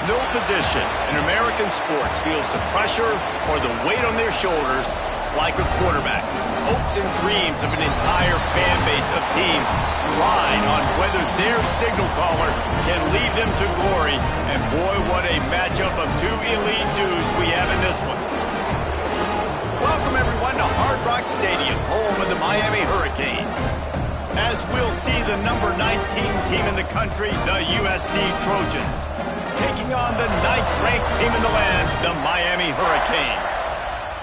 No position in American sports feels the pressure or the weight on their shoulders like a quarterback. Hopes and dreams of an entire fan base of teams ride on whether their signal caller can lead them to glory. And boy, what a matchup of two elite dudes we have in this one. Welcome everyone to Hard Rock Stadium, home of the Miami Hurricanes. As we'll see the number 19 team in the country, the USC Trojans, taking on the 9th-ranked team in the land, the Miami Hurricanes.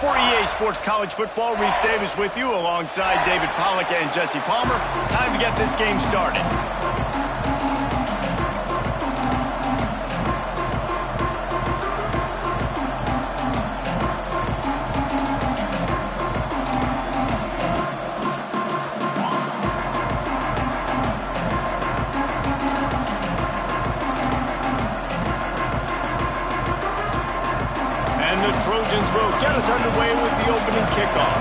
For EA Sports College Football, Reese Davis with you alongside David Pollack and Jesse Palmer. Time to get this game started. Trojans will get us underway with the opening kickoff.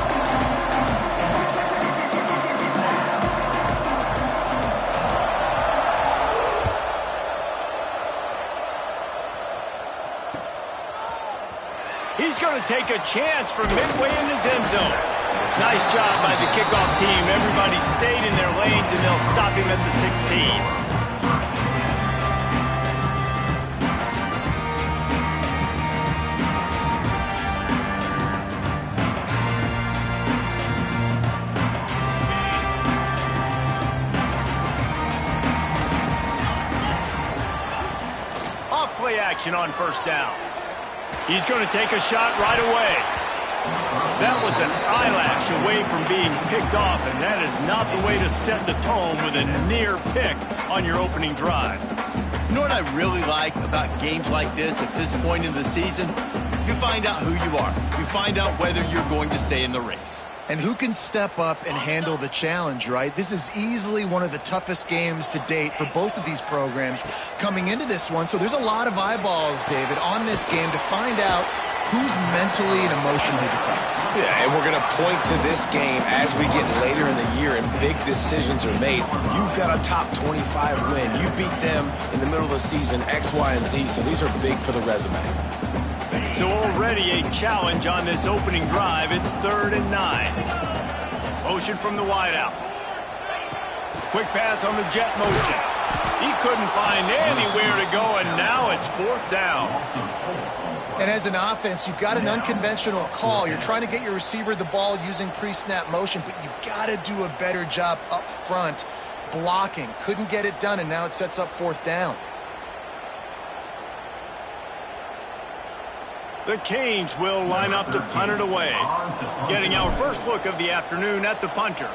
He's going to take a chance from midway in his end zone. Nice job by the kickoff team. Everybody stayed in their lanes, and they'll stop him at the 16. Action on first down. He's going to take a shot right away. That was an eyelash away from being picked off, and that is not the way to set the tone with a near pick on your opening drive. You know what I really like about games like this at this point in the season? You find out who you are. You find out whether you're going to stay in the race. And who can step up and handle the challenge, right? This is easily one of the toughest games to date for both of these programs coming into this one. So there's a lot of eyeballs, David, on this game to find out who's mentally and emotionally the toughest. Yeah, and we're going to point to this game as we get later in the year and big decisions are made. You've got a top 25 win. You beat them in the middle of the season, X, Y, and Z, so these are big for the resume. So already a challenge on this opening drive. It's 3rd and 9. Motion from the wideout. Quick pass on the jet motion. He couldn't find anywhere to go, and now it's 4th down. And as an offense, you've got an unconventional call. You're trying to get your receiver the ball using pre-snap motion, but you've got to do a better job up front blocking. Couldn't get it done, and now it sets up 4th down. The Canes will line up to punt it away. Getting our first look of the afternoon at the punter.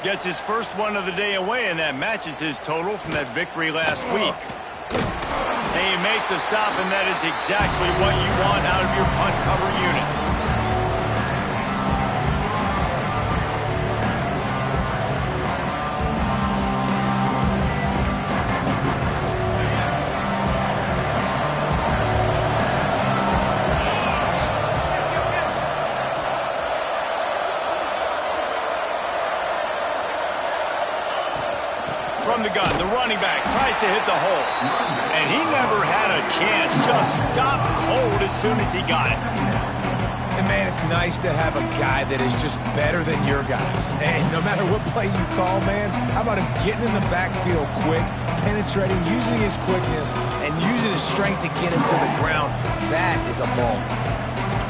Gets his first one of the day away, and that matches his total from that victory last week. They make the stop, and that is exactly what you want out of your punt cover unit. From the gun, the running back tries to hit the hole. And he never had a chance. Just stopped cold as soon as he got it. And man, it's nice to have a guy that is just better than your guys. And no matter what play you call, man, how about him getting in the backfield quick, penetrating, using his quickness, and using his strength to get him to the ground. That is a ball.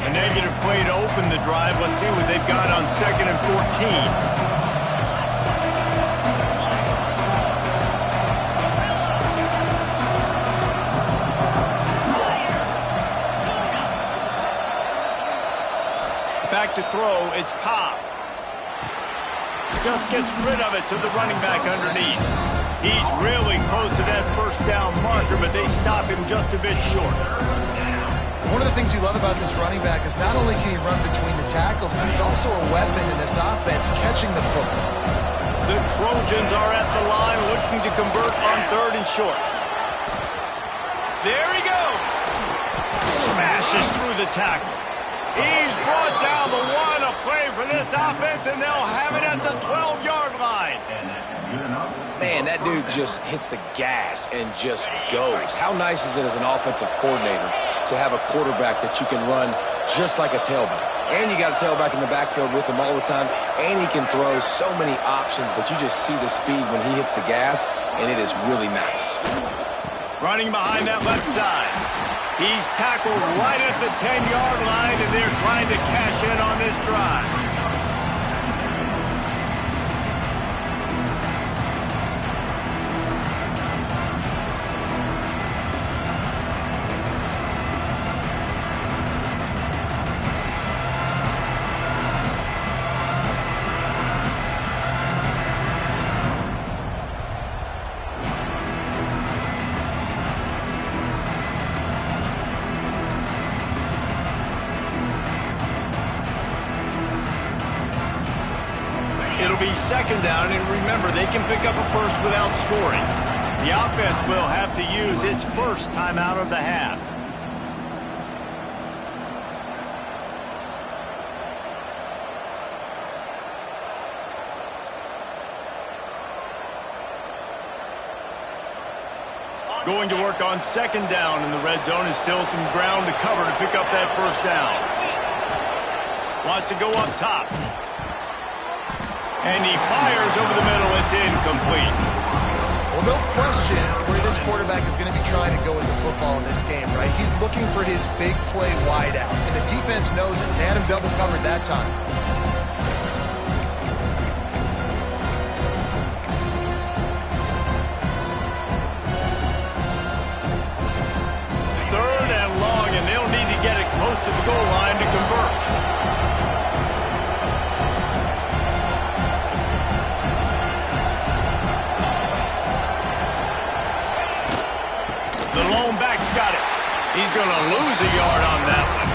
A negative play to open the drive. Let's see what they've got on 2nd and 14. Back to throw, it's Ncaa. Just gets rid of it to the running back underneath. He's really close to that first down marker, but they stop him just a bit short. One of the things you love about this running back is not only can he run between the tackles, but he's also a weapon in this offense, catching the football. The Trojans are at the line looking to convert on 3rd and short. There he goes. Smashes through the tackle. He's brought down the one, a play for this offense, and they'll have it at the 12-yard line. Man, man, that dude just hits the gas and just goes. How nice is it as an offensive coordinator to have a quarterback that you can run just like a tailback? And you got a tailback in the backfield with him all the time, and he can throw so many options, but you just see the speed when he hits the gas, and it is really nice. Running behind that left side. He's tackled right at the 10-yard line, and they're trying to cash in on this drive. It'll be second down, and remember, they can pick up a first without scoring. The offense will have to use its first timeout of the half. Going to work on second down in the red zone, and still some ground to cover to pick up that first down. Wants to go up top. And he fires over the middle. It's incomplete. Well, no question where this quarterback is going to be trying to go with the football in this game, right? He's looking for his big play wide out, and the defense knows it. They had him double covered that time. Third and long, and they'll need to get it close to the goal line to convert. Got it. He's going to lose a yard on that one.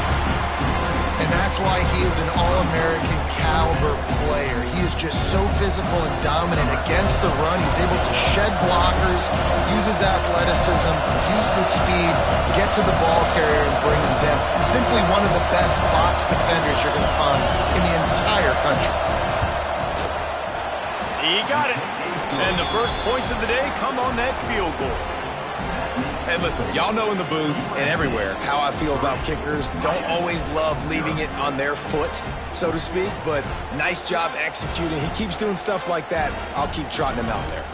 And that's why he is an All-American caliber player. He is just so physical and dominant against the run. He's able to shed blockers, uses athleticism, uses speed, get to the ball carrier and bring him down. He's simply one of the best box defenders you're going to find in the entire country. He got it. And the first points of the day come on that field goal. And listen, y'all know in the booth and everywhere how I feel about kickers. Don't always love leaving it on their foot, so to speak, but nice job executing. He keeps doing stuff like that. I'll keep trotting him out there.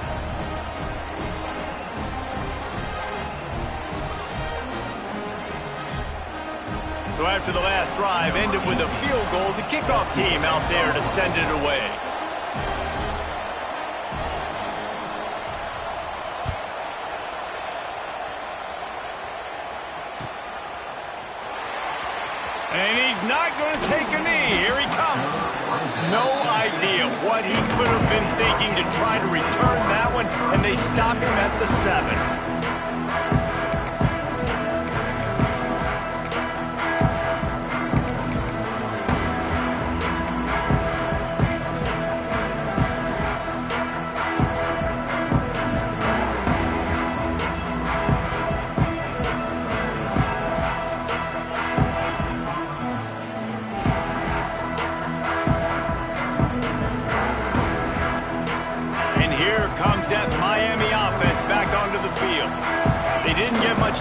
So after the last drive ended with a field goal, the kickoff team out there to send it away. And he's not going to take a knee. Here he comes. No idea what he could have been thinking to try to return that one, and they stop him at the 7.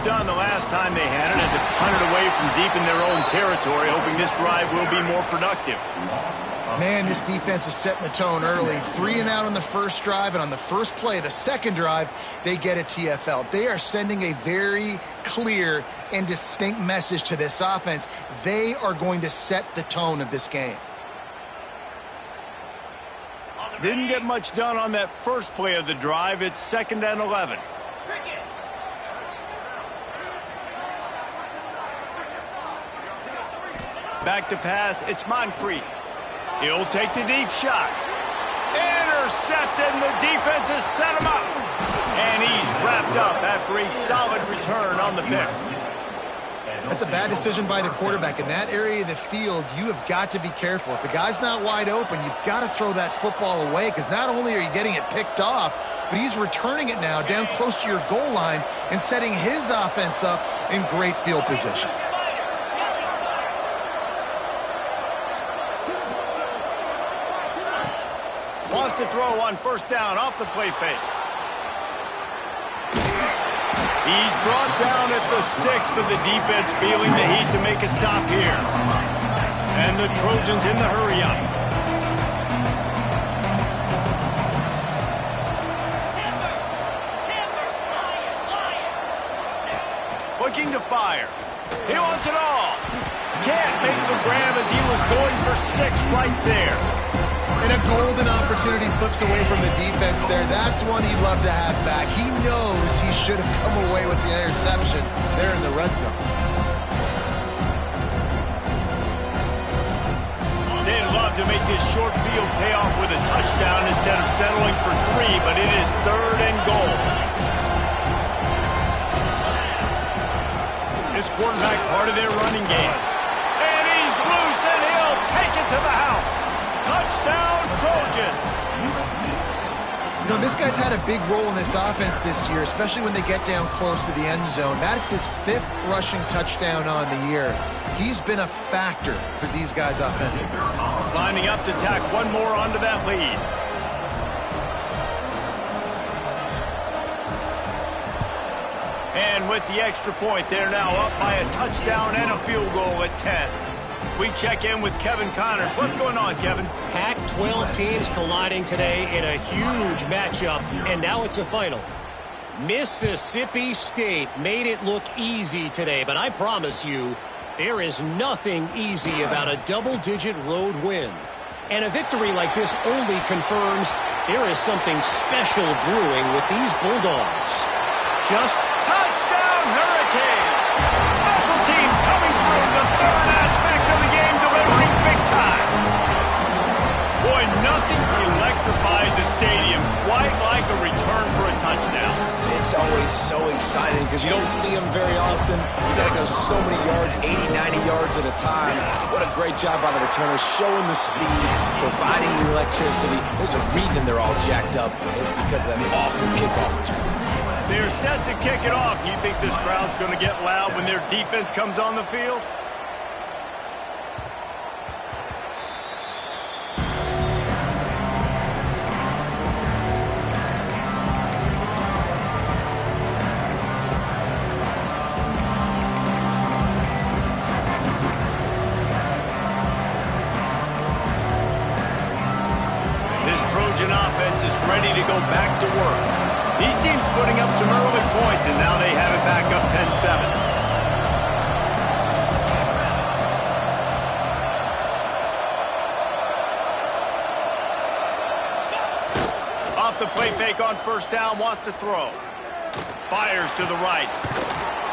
Done the last time they had it, and to punt it away from deep in their own territory, hoping this drive will be more productive. Man, this defense is setting the tone early. 3 and out on the first drive, and on the first play, the second drive, they get a TFL. They are sending a very clear and distinct message to this offense. They are going to set the tone of this game. Didn't get much done on that first play of the drive. It's 2nd and 11. Back to pass, it's Moncrief. He'll take the deep shot. Intercepted, and the defense has set him up. And he's wrapped up after a solid return on the pick. That's a bad decision by the quarterback. In that area of the field, you have got to be careful. If the guy's not wide open, you've got to throw that football away, because not only are you getting it picked off, but he's returning it now down close to your goal line and setting his offense up in great field position. Wants to throw on first down off the play fake. He's brought down at the 6, but the defense feeling the heat to make a stop here. And the Trojans in the hurry-up. Looking to fire. He wants it all. Can't make the grab as he was going for 6 right there. And a golden opportunity slips away from the defense there. That's one he'd love to have back. He knows he should have come away with the interception there in the red zone. They'd love to make this short field pay off with a touchdown instead of settling for 3, but it is 3rd and goal. This quarterback part of their running game. And he's loose, and he'll take it to the house. Touchdown, Trojans. You know, this guy's had a big role in this offense this year, especially when they get down close to the end zone. That's his 5th rushing touchdown on the year. He's been a factor for these guys offensively. Lining up to tack one more onto that lead. And with the extra point, they're now up by a touchdown and a field goal at 10. We check in with Kevin Connors. What's going on, Kevin? Pac-12 teams colliding today in a huge matchup, and now it's a final. Mississippi State made it look easy today, but I promise you, there is nothing easy about a double-digit road win. And a victory like this only confirms there is something special brewing with these Bulldogs. Just touchdown, Hurricane! Special teams coming through, the 3rd aspect of the game, delivering big time. Boy, nothing electrifies a stadium quite like a return for a touchdown. It's always so exciting because you don't see them very often. You got to go so many yards, 80, 90 yards at a time. What a great job by the returners, showing the speed, providing the electricity. There's a reason they're all jacked up. It's because of that awesome kickoff return. They're set to kick it off. You think this crowd's going to get loud when their defense comes on the field? This Trojan offense is ready to go back to work. These teams putting up some early points, and now they have it back up 10-7. Off the play fake on 1st down, wants to throw. Fires to the right.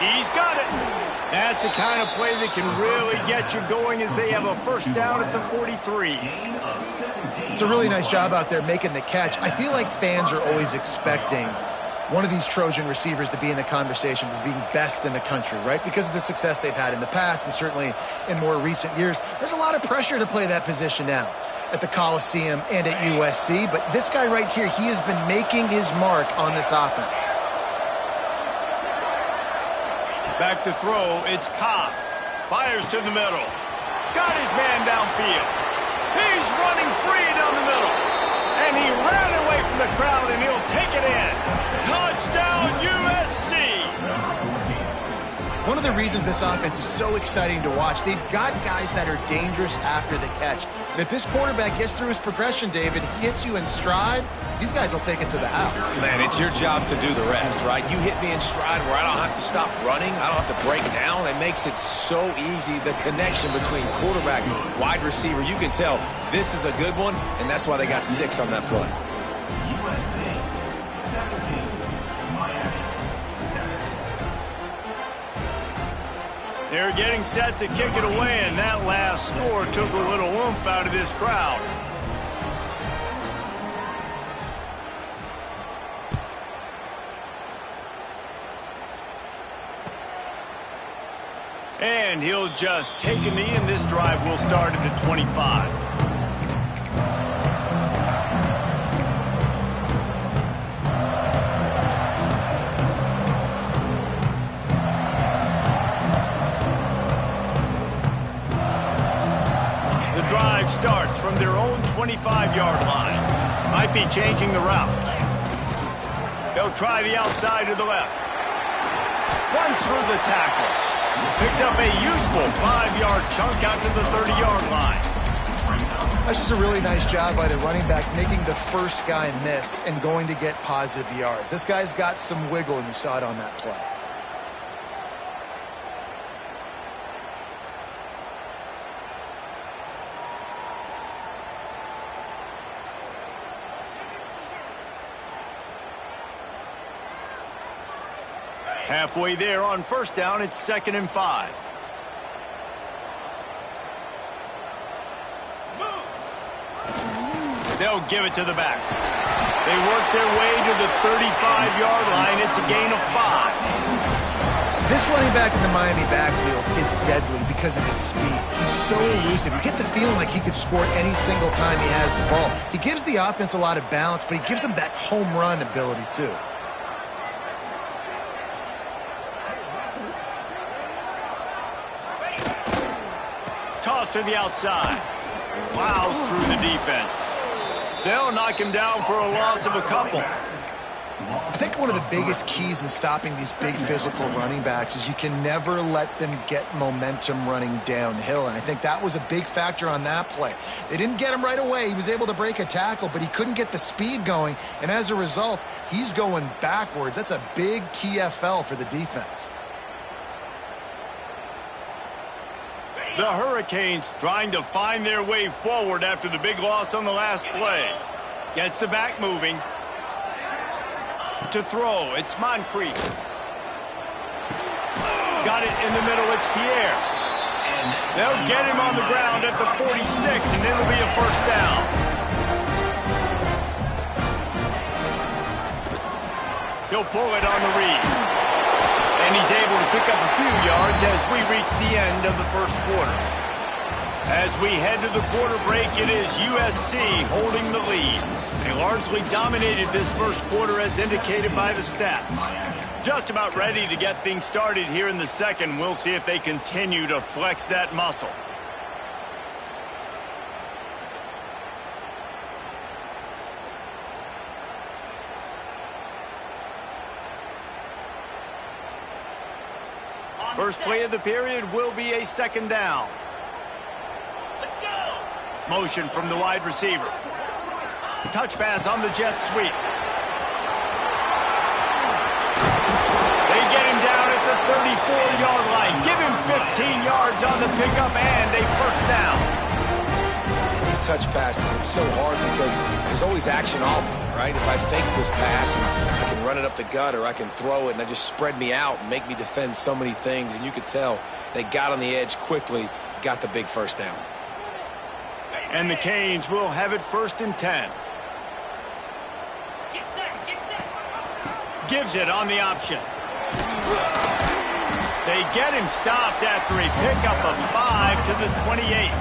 He's got it. That's the kind of play that can really get you going as they have a 1st down at the 43. It's a really nice job out there making the catch. I feel like fans are always expecting one of these Trojan receivers to be in the conversation for being best in the country, right? Because of the success they've had in the past and certainly in more recent years. There's a lot of pressure to play that position now at the Coliseum and at USC. But this guy right here, he has been making his mark on this offense. Back to throw, it's Ncaa. Fires to the middle. Got his man downfield. He's running free down the middle. And he ran away from the crowd, and he'll take it in. Touchdown, USC! One of the reasons this offense is so exciting to watch, they've got guys that are dangerous after the catch. And if this quarterback gets through his progression, David, hits you in stride, these guys will take it to the house. Man, it's your job to do the rest, right? You hit me in stride where I don't have to stop running. I don't have to break down. It makes it so easy. The connection between quarterback and wide receiver, you can tell this is a good one, and that's why they got 6 on that play. They're getting set to kick it away, and that last score took a little oomph out of this crowd. And he'll just take a knee, and this drive will start at the 25. The drive starts from their own 25-yard line. Might be changing the route. They'll try the outside to the left. Runs through the tackle. Picks up a useful 5-yard chunk out to the 30-yard line. That's just a really nice job by the running back, making the first guy miss and going to get positive yards. This guy's got some wiggle, and you saw it on that play. Halfway there on first down, it's 2nd and 5. They'll give it to the back. They work their way to the 35-yard line. It's a gain of 5. This running back in the Miami backfield is deadly because of his speed. He's so elusive. You get the feeling like he could score any single time he has the ball. He gives the offense a lot of balance, but he gives them that home run ability too. Toss to the outside. Plows through the defense. They'll knock him down for a loss of a couple. I think one of the biggest keys in stopping these big physical running backs is you can never let them get momentum running downhill, and I think that was a big factor on that play. They didn't get him right away. He was able to break a tackle, but he couldn't get the speed going, and as a result, he's going backwards. That's a big TFL for the defense. The Hurricanes trying to find their way forward after the big loss on the last play. Gets the back moving. To throw, it's Ncaa. Got it in the middle, it's Pierre. They'll get him on the ground at the 46, and it'll be a first down. He'll pull it on the read. And he's able to pick up a few yards as we reach the end of the first quarter. As we head to the quarter break, it is USC holding the lead. They largely dominated this first quarter as indicated by the stats. Just about ready to get things started here in the second. We'll see if they continue to flex that muscle. First play of the period will be a 2nd down. Let's go. Motion from the wide receiver. Touch pass on the jet sweep. They get him down at the 34-yard line. Give him 15 yards on the pickup and a first down. These touch passes, it's so hard because there's always action off of it, right? If I fake this pass, and I can run it up the gut, or I can throw it and I just spread me out and make me defend so many things. And you could tell they got on the edge quickly, got the big first down. And the Canes will have it 1st and 10. Get set. Gives it on the option. They get him stopped after a pickup of 5 to the 28.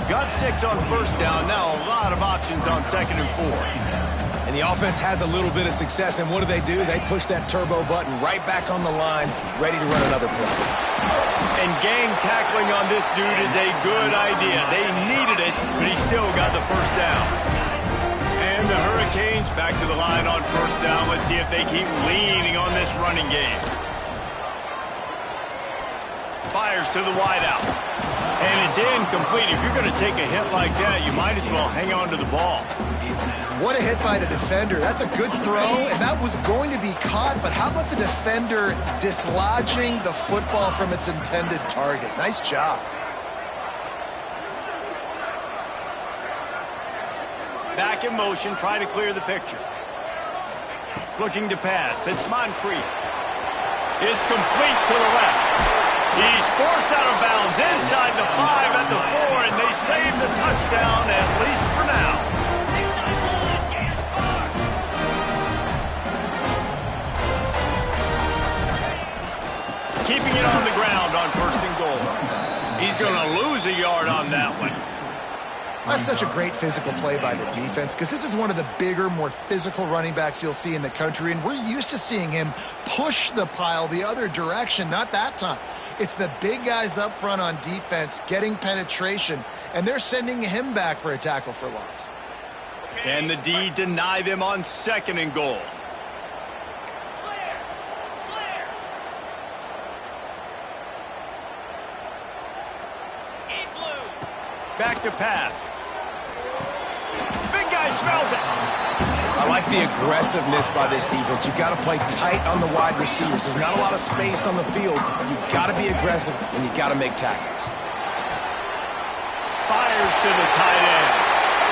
Got 6 on first down. Now a lot of options on 2nd and 4. And the offense has a little bit of success, and what do? They push that turbo button right back on the line, ready to run another play. And gang tackling on this dude is a good idea. They needed it, but he still got the first down. And the Hurricanes back to the line on first down. Let's see if they keep leaning on this running game. Fires to the wideout. And it's incomplete. If you're going to take a hit like that, you might as well hang on to the ball. What a hit by the defender. That's a good throw, and that was going to be caught, but how about the defender dislodging the football from its intended target? Nice job. Back in motion, try to clear the picture. Looking to pass. It's Ncaa. It's complete to the left. He's forced out of bounds inside the 5 at the 4, and they save the touchdown, at least for now. Keeping it on the ground on 1st and goal. He's going to lose a yard on that one. That's such a great physical play by the defense because this is one of the bigger, more physical running backs you'll see in the country, and we're used to seeing him push the pile the other direction. Not that time. It's the big guys up front on defense getting penetration, and they're sending him back for a tackle for loss. Can the D deny them on 2nd and goal? Back to pass. Big guy smells it. I like the aggressiveness by this defense. You got to play tight on the wide receivers. There's not a lot of space on the field. You got to be aggressive, and you got to make tackles. Fires to the tight end.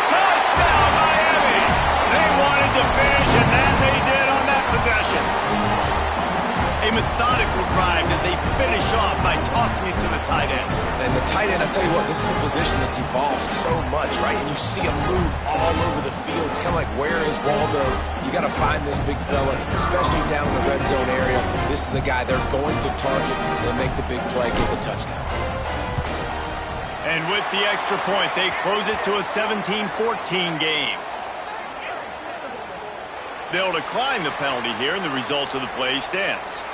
Touchdown, Miami! They wanted to finish, and that they did on that possession. A methodical drive that they finish off by tossing it to the tight end. And the tight end, I tell you what, this is a position that's evolved so much, right? And you see him move all over the field. It's kind of like, where is Waldo? You got to find this big fella, especially down in the red zone area. This is the guy they're going to target and make the big play, get the touchdown. And with the extra point, they close it to a 17-14 game. They'll decline the penalty here, and the result of the play stands.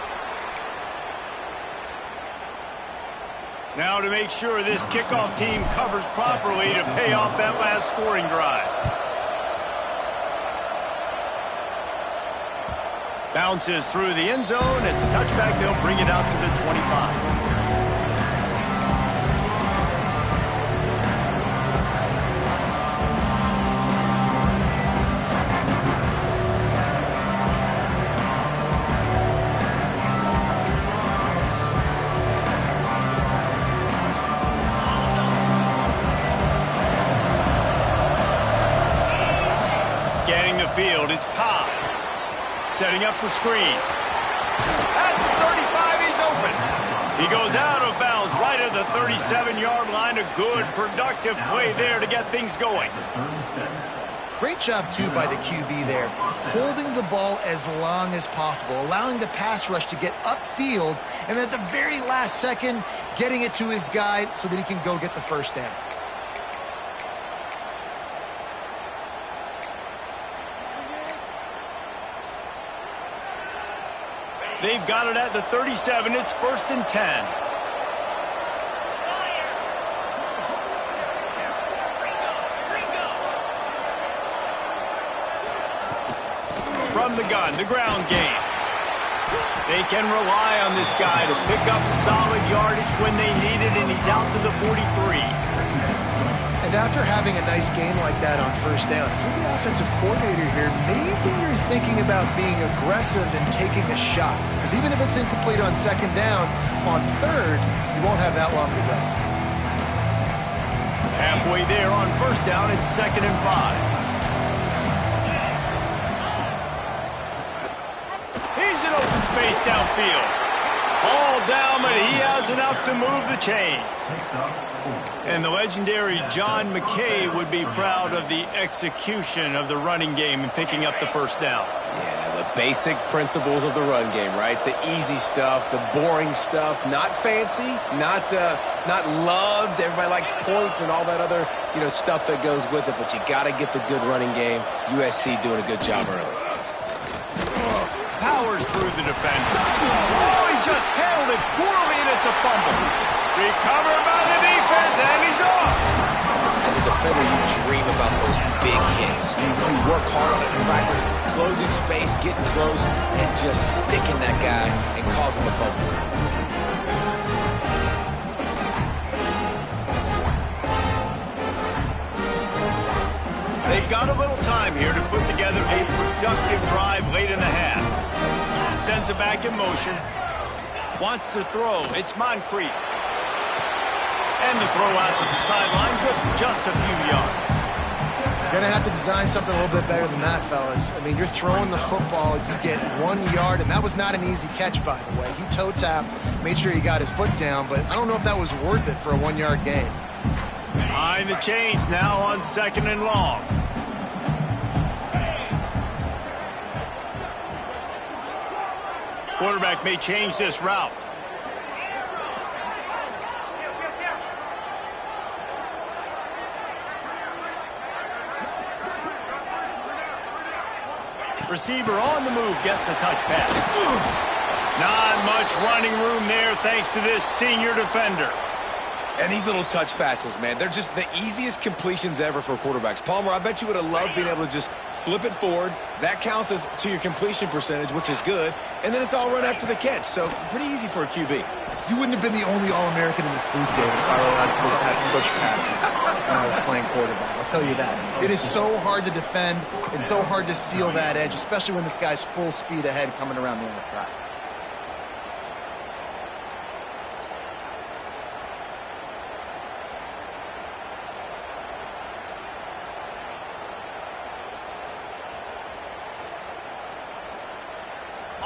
Now to make sure this kickoff team covers properly to pay off that last scoring drive. Bounces through the end zone. It's a touchback. They'll bring it out to the 25. Field, it's Ncaa setting up the screen. At the 35, he's open. He goes out of bounds right at the 37-yard line. A good, productive play there to get things going. Great job, too, by the QB there, holding the ball as long as possible, allowing the pass rush to get upfield, and at the very last second, getting it to his guy so that he can go get the first down. They've got it at the 37. It's 1st and 10. From the gun, the ground game. They can rely on this guy to pick up solid yardage when they need it, and he's out to the 43. And after having a nice game like that on first down, if you're the offensive coordinator here, maybe you're thinking about being aggressive and taking a shot. Because even if it's incomplete on second down, on third, you won't have that long to go. Halfway there on first down, it's 2nd and 5. He's in open space downfield. All down, but he has enough to move the chains. And the legendary John McKay would be proud of the execution of the running game and picking up the first down. Yeah, the basic principles of the run game, right? The easy stuff, the boring stuff, not fancy, not loved. Everybody likes points and all that other, stuff that goes with it, but you got to get the good running game. USC doing a good job early. Powers through the defender. Oh, he just handled it poorly, and it's a fumble. Recovered by the defense, and he's off. As a defender, you dream about those big hits. You work hard on it in practice, closing space, getting close, and just sticking that guy and causing the fumble. They've got a little time here to put together a productive drive late in the half. Sends it back in motion. Wants to throw. It's Moncrief. And the throw out to the sideline. Good for just a few yards. You're going to have to design something a little bit better than that, fellas. I mean, you're throwing the football. You get 1 yard, and that was not an easy catch, by the way. He toe-tapped, made sure he got his foot down, but I don't know if that was worth it for a 1 yard gain. Behind the chains now on 2nd and long. Quarterback may change this route. Receiver on the move gets the touch pass. Not much running room there thanks to this senior defender. And these little touch passes, man, they're just the easiest completions ever for quarterbacks. Palmer, I bet you would have loved being able to just flip it forward. That counts as to your completion percentage, which is good. And then it's all run after the catch. So pretty easy for a QB. You wouldn't have been the only All-American in this booth, David, if I were allowed to have push passes when I was playing quarterback. I'll tell you that. It is so hard to defend. It's so hard to seal that edge, especially when this guy's full speed ahead coming around the outside.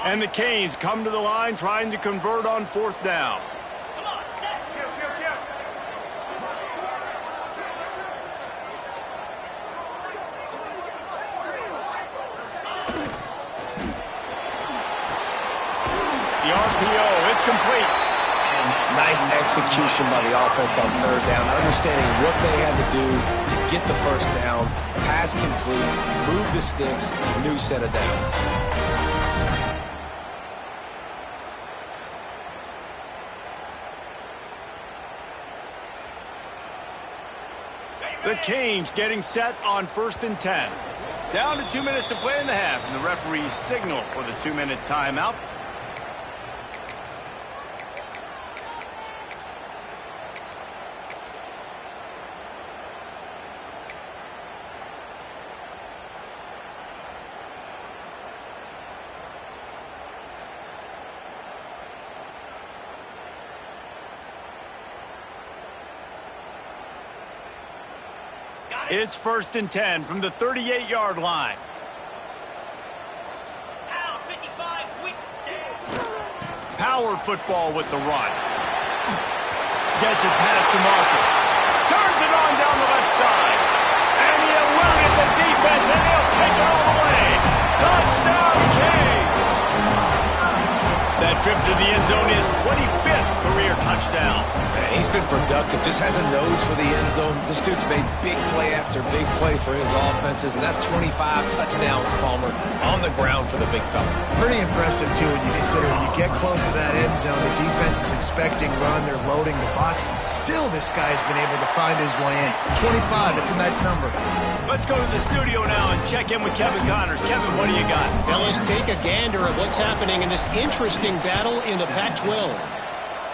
And the Canes come to the line trying to convert on 4th down. Come on, set. The RPO, it's complete. Nice execution by the offense on 3rd down, understanding what they had to do to get the 1st down, pass complete, move the sticks, new set of downs. The Canes getting set on 1st and 10. Down to 2 minutes to play in the half, and the referees signal for the 2-minute timeout. It's 1st and 10 from the 38-yard line. Power football with the run. Gets it past the marker. Turns it on down the left side. And he eluded the defense, and he'll take it all the way. Touchdown, Canes! That trip to the end zone is 25th career touchdown. Man, he's been productive, just has a nose for the end zone. This dude's made big play after big play for his offenses, and that's 25 touchdowns, Palmer, on the ground for the big fella. Pretty impressive, too, when you consider when you get close to that end zone, the defense is expecting run, they're loading the box, and still this guy's been able to find his way in. 25, it's a nice number. Let's go to the studio now and check in with Kevin Connors. Kevin, what do you got? Fellas, take a gander at what's happening in this interesting battle in the Pac-12.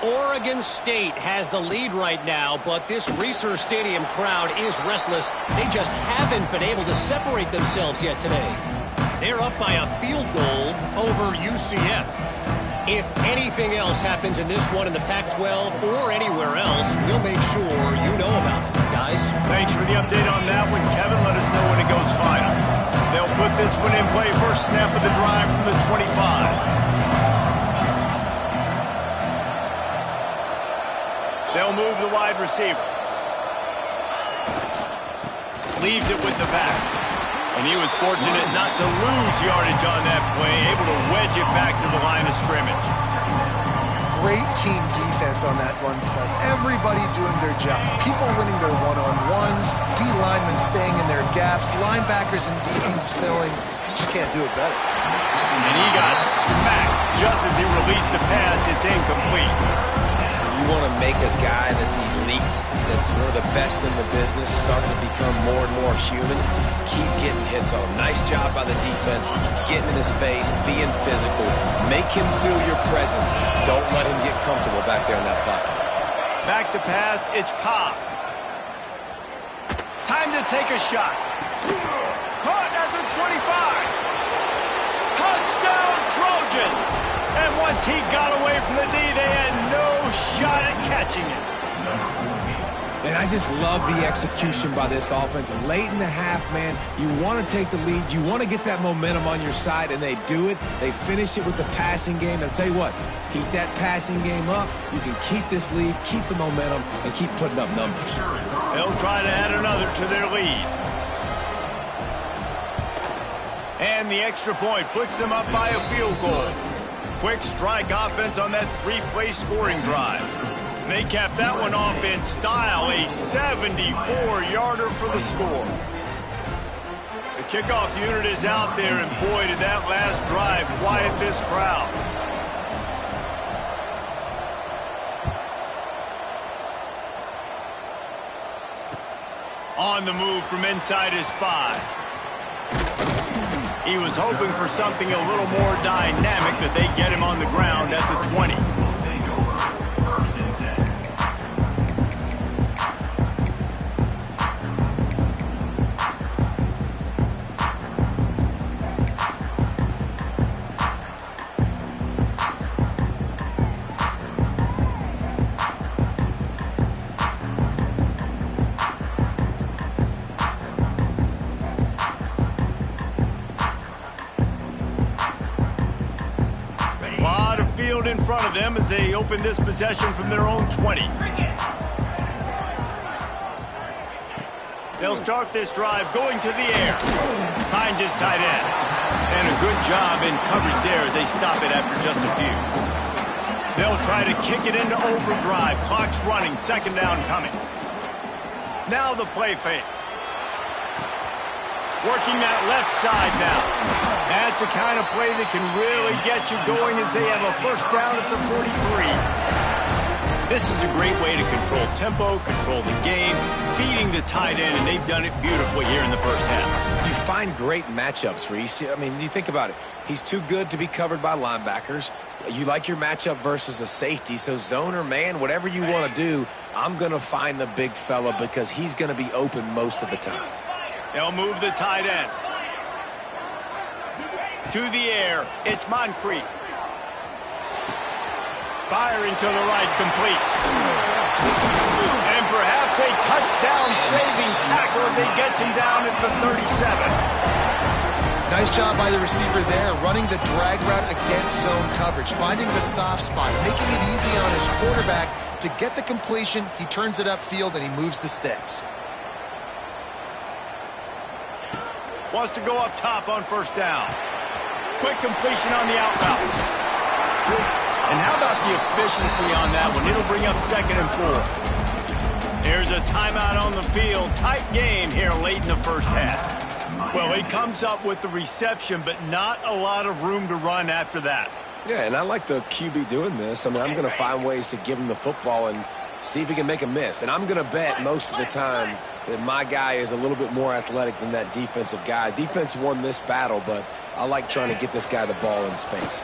Oregon State has the lead right now, but this Reser Stadium crowd is restless. They just haven't been able to separate themselves yet today. They're up by a field goal over UCF. If anything else happens in this one in the Pac-12 or anywhere else, we'll make sure you know about it, guys. Thanks for the update on that one, Kevin. Let us know when it goes final. They'll put this one in play. First snap of the drive from the 25. They'll move the wide receiver. Leaves it with the back. And he was fortunate not to lose yardage on that play, able to wedge it back to the line of scrimmage. Great team defense on that run play. Everybody doing their job. People winning their one-on-ones, D linemen staying in their gaps, linebackers and DBs filling. You just can't do it better. And he got smacked just as he released the pass. It's incomplete. You want to make a guy that's elite, that's one of the best in the business, start to become more and more human, keep getting hits on him. Nice job by the defense, getting in his face, being physical. Make him feel your presence. Don't let him get comfortable back there in that pocket. Back to pass, it's Ncaa. Time to take a shot. Caught at the 25. Touchdown, Trojans! And once he got away from the D, they had no shot at catching it. And I just love the execution by this offense. Late in the half, man, you want to take the lead. You want to get that momentum on your side, and they do it. They finish it with the passing game. And I'll tell you what, keep that passing game up. You can keep this lead, keep the momentum, and keep putting up numbers. They'll try to add another to their lead. And the extra point puts them up by a field goal. Quick strike offense on that 3-play scoring drive. And they capped that one off in style, a 74-yarder for the score. The kickoff unit is out there, and boy, did that last drive quiet this crowd. On the move from inside his 5. He was hoping for something a little more dynamic, that they get him on the ground at the 20. In front of them as they open this possession from their own 20. They'll start this drive going to the air. Finds his tight end. And a good job in coverage there as they stop it after just a few. They'll try to kick it into overdrive. Clock's running. Second down coming. Now the play fake. Working that left side now. That's the kind of play that can really get you going as they have a first down at the 43. This is a great way to control tempo, control the game, feeding the tight end, and they've done it beautifully here in the first half. You find great matchups, Reese. I mean, you think about it. He's too good to be covered by linebackers. You like your matchup versus a safety, so zone or man, whatever you want to do, I'm going to find the big fella because he's going to be open most of the time. They'll move the tight end. To the air, it's Moncrief. Firing to the right, complete. And perhaps a touchdown-saving tackle as he gets him down at the 37. Nice job by the receiver there, running the drag route against zone coverage, finding the soft spot, making it easy on his quarterback to get the completion. He turns it upfield, and he moves the sticks. Wants to go up top on first down. Quick completion on the out route. And how about the efficiency on that one? It'll bring up 2nd and 4. There's a timeout on the field. Tight game here late in the first half. Well, he comes up with the reception, but not a lot of room to run after that. Yeah, and I like the QB doing this. I mean, I'm going to find ways to give him the football and see if he can make a miss. And I'm going to bet most of the time that my guy is a little bit more athletic than that defensive guy. Defense won this battle, but I like trying to get this guy the ball in space.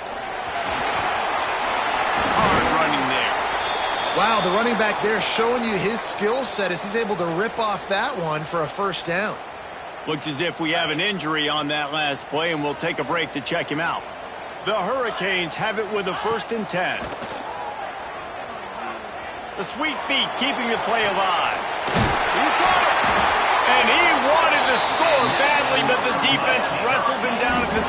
Hard running there. Wow, the running back there showing you his skill set as he's able to rip off that one for a first down. Looks as if we have an injury on that last play, and we'll take a break to check him out. The Hurricanes have it with a 1st and 10. The sweet feet keeping the play alive. He got it! And he wanted to score badly, but the defense wrestles him down at the 2.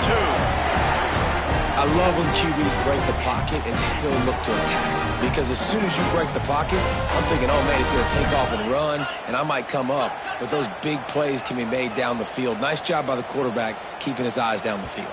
I love when QBs break the pocket and still look to attack. Because as soon as you break the pocket, I'm thinking, oh, man, he's going to take off and run, and I might come up. But those big plays can be made down the field. Nice job by the quarterback keeping his eyes down the field.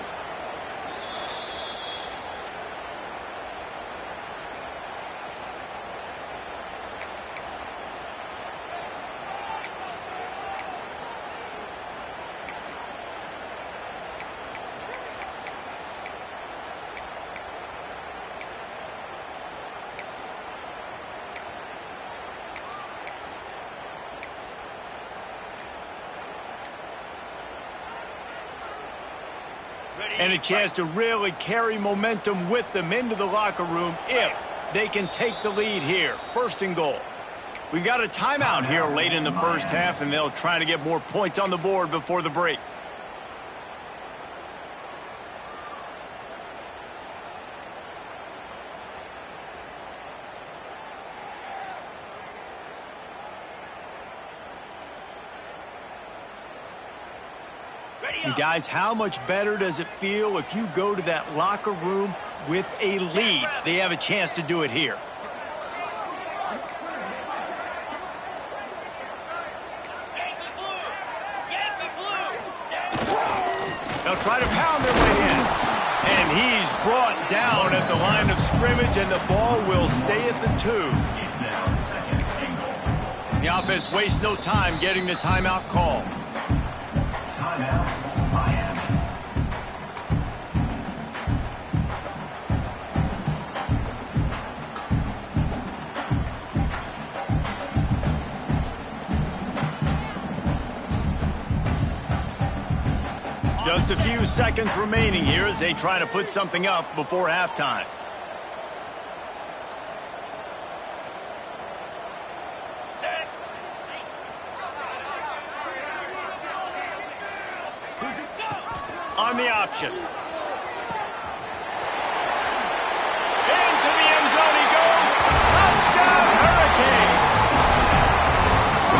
And a chance to really carry momentum with them into the locker room if they can take the lead here. 1st and goal. We got a timeout here late in the first half, and they'll try to get more points on the board before the break. And guys, how much better does it feel if you go to that locker room with a lead? They have a chance to do it here. They'll try to pound their way in. And he's brought down at the line of scrimmage, and the ball will stay at the 2. The offense wastes no time getting the timeout call. Just a few seconds remaining here as they try to put something up before halftime. On the option. Into the end zone he goes. Touchdown, Hurricane.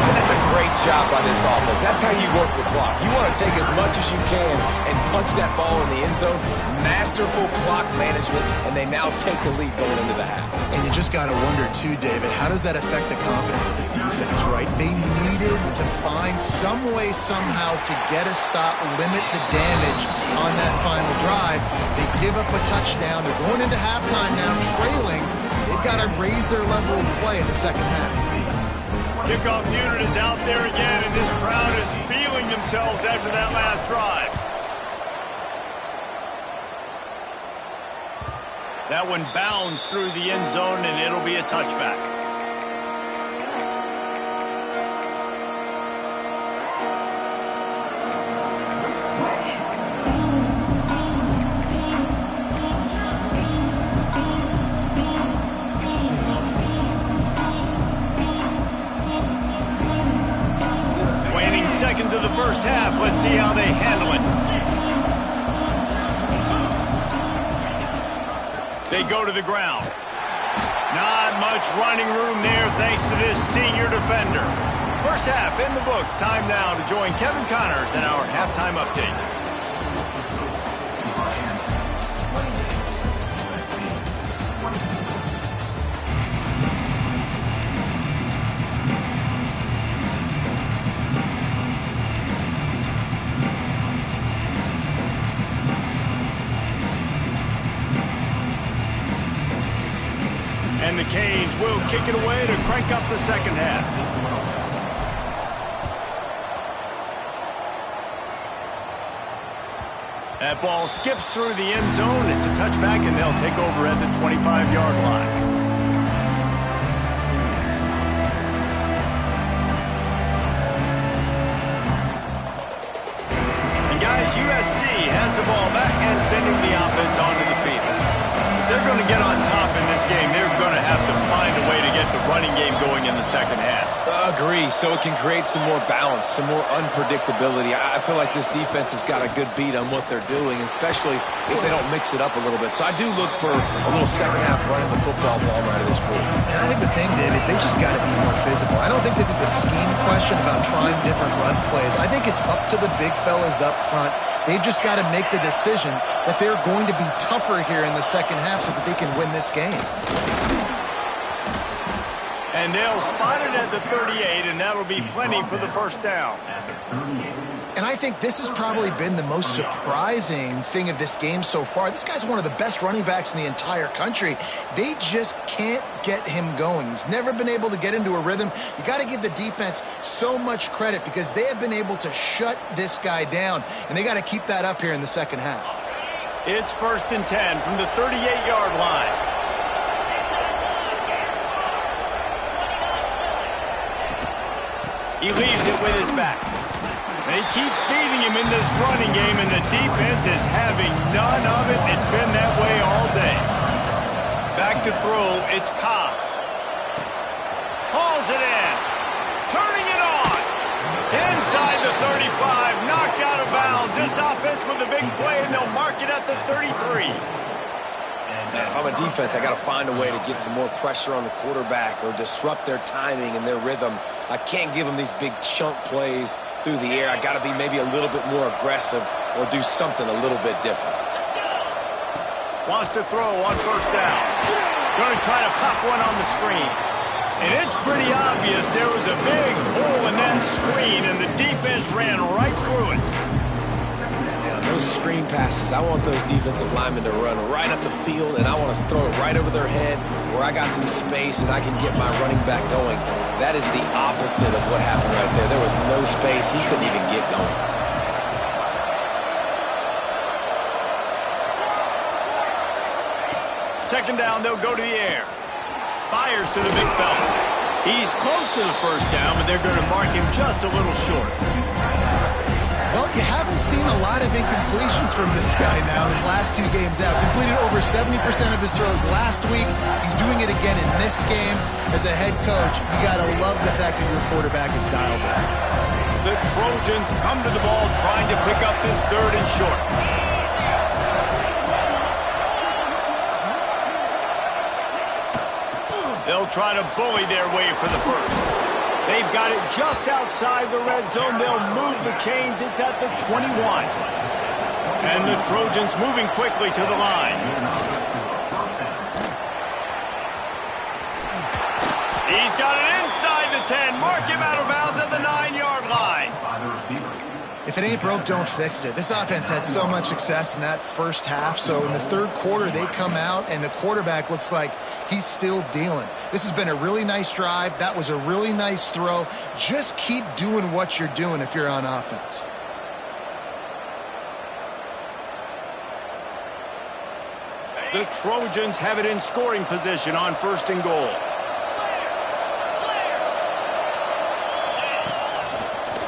And that's a great job by this offense. That's how you work the clock. You want to take as much as you can and punch that ball in the end zone. Masterful clock management, and they now take the lead going into the half. And you just got to wonder, too, David, how does that affect the confidence of the defense, right? They needed to find some way, somehow, to get a stop, limit the damage on that final drive. They give up a touchdown. They're going into halftime now, trailing. They've got to raise their level of play in the second half. Kickoff unit is out there again, and this crowd is feeling themselves after that last drive. That one bounds through the end zone, and it'll be a touchback. Waning seconds of the first half. Let's see how they handle it. They go to the ground. Not much running room there thanks to this senior defender. First half in the books. Time now to join Kevin Connors in our halftime update. And the Canes will kick it away to crank up the second half. That ball skips through the end zone. It's a touchback, and they'll take over at the 25-yard line. And guys, USC has the ball back and sending the offense onto the field. They're going to get on top in this game. They're going to have to find a way to get the running game going in the second half. Agree, so it can create some more balance, some more unpredictability. I feel like this defense has got a good beat on what they're doing, especially if they don't mix it up a little bit. So I do look for a little second half running the football ball right of this group. And I think the thing, Dave, is they just got to be more physical. I don't think this is a scheme question about trying different run plays. I think it's up to the big fellas up front. They've just got to make the decision that they're going to be tougher here in the second half so that they can win this game. And they'll spot it at the 38, and that'll be plenty for the first down. And I think this has probably been the most surprising thing of this game so far. This guy's one of the best running backs in the entire country. They just can't get him going. He's never been able to get into a rhythm. You got to give the defense so much credit because they have been able to shut this guy down, and they got to keep that up here in the second half. It's 1st and 10 from the 38-yard line. He leaves it with his back. They keep feeding him in this running game, and the defense is having none of it. It's been that way all day. Back to throw, it's Ncaa. Hauls it in. Turning it on. Inside the 35, knocked out of bounds. This offense with a big play, and they'll mark it at the 33. Man, if I'm a defense, I got to find a way to get some more pressure on the quarterback or disrupt their timing and their rhythm. I can't give them these big chunk plays through the air. I got to be maybe a little bit more aggressive or do something a little bit different. Wants to throw on first down. Going to try to pop one on the screen. And it's pretty obvious there was a big hole in that screen, and the defense ran right through it. Those screen passes, I want those defensive linemen to run right up the field, and I want to throw it right over their head where I got some space and I can get my running back going. That is the opposite of what happened right there. There was no space. He couldn't even get going. Second down, they'll go to the air. Fires to the big fella. He's close to the first down, but they're going to mark him just a little short. Well, you haven't seen a lot of incompletions from this guy now his last 2 games out. Completed over 70% of his throws last week. He's doing it again in this game. As a head coach, you got to love the fact that your quarterback is dialed in. The Trojans come to the ball trying to pick up this 3rd and short. They'll try to bully their way for the first. They've got it just outside the red zone. They'll move the chains. It's at the 21. And the Trojans moving quickly to the line. He's got it inside the 10. Mark him out of bounds at the 9-yard line. If it ain't broke, don't fix it. This offense had so much success in that first half, so in the 3rd quarter, they come out, and the quarterback looks like he's still dealing. This has been a really nice drive. That was a really nice throw. Just keep doing what you're doing if you're on offense. The Trojans have it in scoring position on 1st and goal.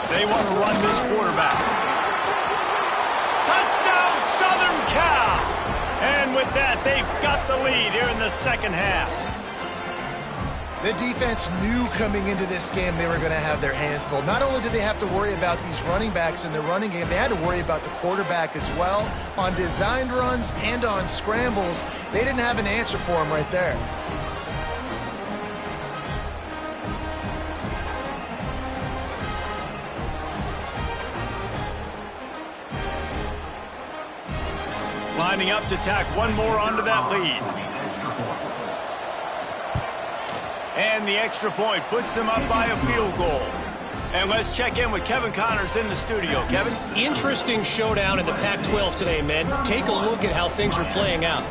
They want to run this quarterback. Touchdown, Southern Cal! And with that, they've got the lead here in the 2nd half. The defense knew coming into this game they were going to have their hands full. Not only did they have to worry about these running backs in the running game, they had to worry about the quarterback as well. On designed runs and on scrambles, they didn't have an answer for him right there. Lining up to tack one more onto that lead. And the extra point puts them up by a field goal. And let's check in with Kevin Connors in the studio. Kevin? Interesting showdown in the Pac-12 today, men. Take a look at how things are playing out.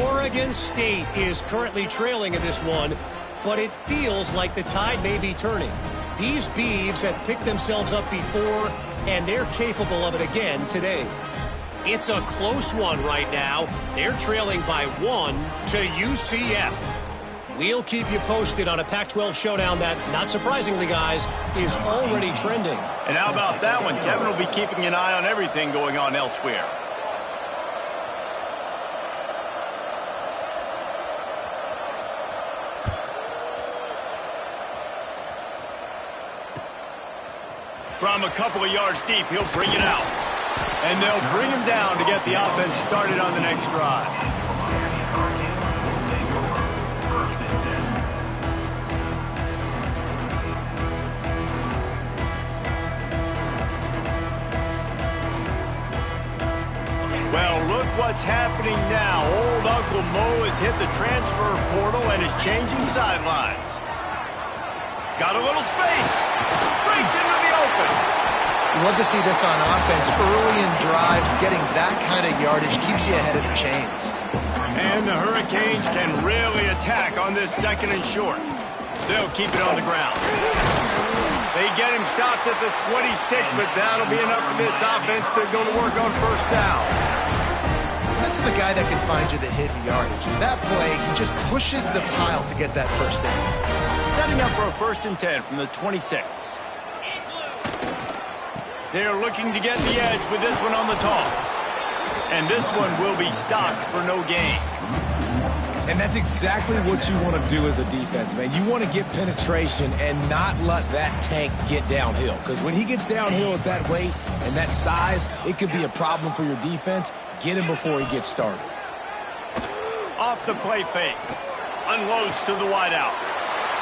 Oregon State is currently trailing in this one, but it feels like the tide may be turning. These Beavs have picked themselves up before, and they're capable of it again today. It's a close one right now. They're trailing by 1 to UCF. We'll keep you posted on a Pac-12 showdown that, not surprisingly, guys, is already trending. And how about that one? Kevin will be keeping an eye on everything going on elsewhere. From a couple of yards deep, he'll bring it out. And they'll bring him down to get the offense started on the next drive. Well, look what's happening now. Old Uncle Mo has hit the transfer portal and is changing sidelines. Got a little space. Breaks into the open. You love to see this on offense. Early in drives, getting that kind of yardage keeps you ahead of the chains. And the Hurricanes can really attack on this 2nd and short. They'll keep it on the ground. They get him stopped at the 26, but that'll be enough for this offense to go to work on 1st down. This is a guy that can find you the hidden yardage. That play, he just pushes the pile to get that 1st down. Setting up for a 1st and 10 from the 26. They're looking to get the edge with this one on the toss. And this one will be stopped for no gain. And that's exactly what you want to do as a defense, man. You want to get penetration and not let that tank get downhill. Because when he gets downhill at that weight and that size, it could be a problem for your defense. Get him before he gets started. Off the play fake. Unloads to the wideout.